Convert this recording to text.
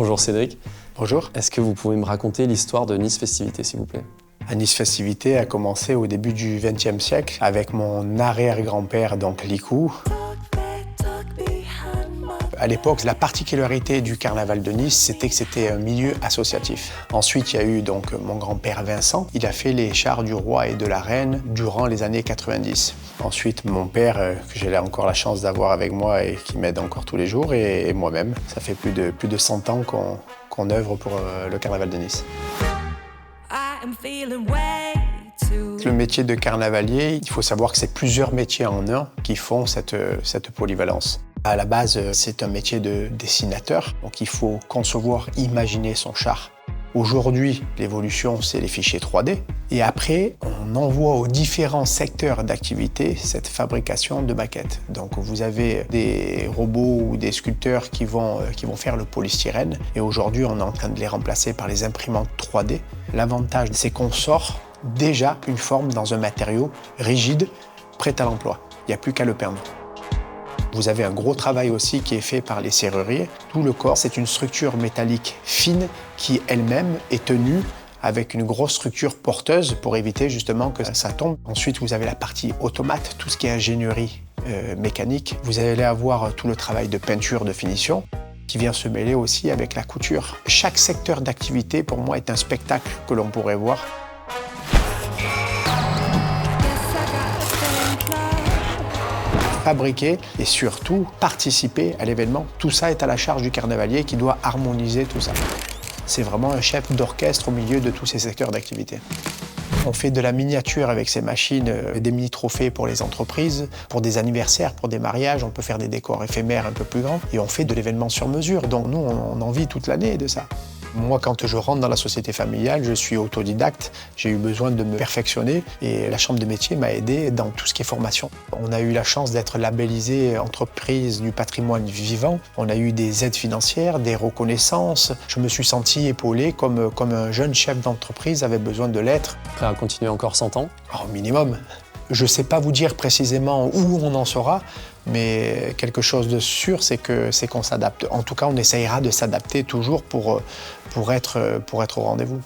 Bonjour Cédric. Bonjour. Est-ce que vous pouvez me raconter l'histoire de Nice Festivités, s'il vous plaît? Nice Festivités a commencé au début du XXe siècle avec mon arrière-grand-père, donc Licou. À l'époque, la particularité du carnaval de Nice, c'était que c'était un milieu associatif. Ensuite, il y a eu donc mon grand-père Vincent. Il a fait les chars du roi et de la reine durant les années 90. Ensuite, mon père, que j'ai encore la chance d'avoir avec moi et qui m'aide encore tous les jours, et moi-même. Ça fait plus de 100 ans qu'on œuvre pour le carnaval de Nice. Le métier de carnavalier, il faut savoir que c'est plusieurs métiers en un qui font cette polyvalence. À la base, c'est un métier de dessinateur, donc il faut concevoir, imaginer son char. Aujourd'hui, l'évolution, c'est les fichiers 3D. Et après, on envoie aux différents secteurs d'activité cette fabrication de maquettes. Donc vous avez des robots ou des sculpteurs qui vont faire le polystyrène. Et aujourd'hui, on est en train de les remplacer par les imprimantes 3D. L'avantage, c'est qu'on sort déjà une forme dans un matériau rigide, prêt à l'emploi. Il n'y a plus qu'à le peindre. Vous avez un gros travail aussi qui est fait par les serruriers. Tout le corps, c'est une structure métallique fine qui elle-même est tenue avec une grosse structure porteuse pour éviter justement que ça tombe. Ensuite, vous avez la partie automate, tout ce qui est ingénierie mécanique. Vous allez avoir tout le travail de peinture, de finition, qui vient se mêler aussi avec la couture. Chaque secteur d'activité, pour moi, est un spectacle que l'on pourrait voir. Fabriquer et surtout participer à l'événement. Tout ça est à la charge du carnavalier qui doit harmoniser tout ça. C'est vraiment un chef d'orchestre au milieu de tous ces secteurs d'activité. On fait de la miniature avec ces machines, des mini-trophées pour les entreprises, pour des anniversaires, pour des mariages, on peut faire des décors éphémères un peu plus grands et on fait de l'événement sur mesure. Donc nous, on en vit toute l'année de ça. Moi, quand je rentre dans la société familiale, je suis autodidacte, j'ai eu besoin de me perfectionner et la Chambre de métier m'a aidé dans tout ce qui est formation. On a eu la chance d'être labellisé entreprise du patrimoine vivant, on a eu des aides financières, des reconnaissances. Je me suis senti épaulé comme un jeune chef d'entreprise avait besoin de l'être. Prêt à continuer encore 100 ans? Au minimum. Je ne sais pas vous dire précisément où on en sera, mais quelque chose de sûr, c'est qu'on s'adapte. En tout cas, on essayera de s'adapter toujours pour être au rendez-vous.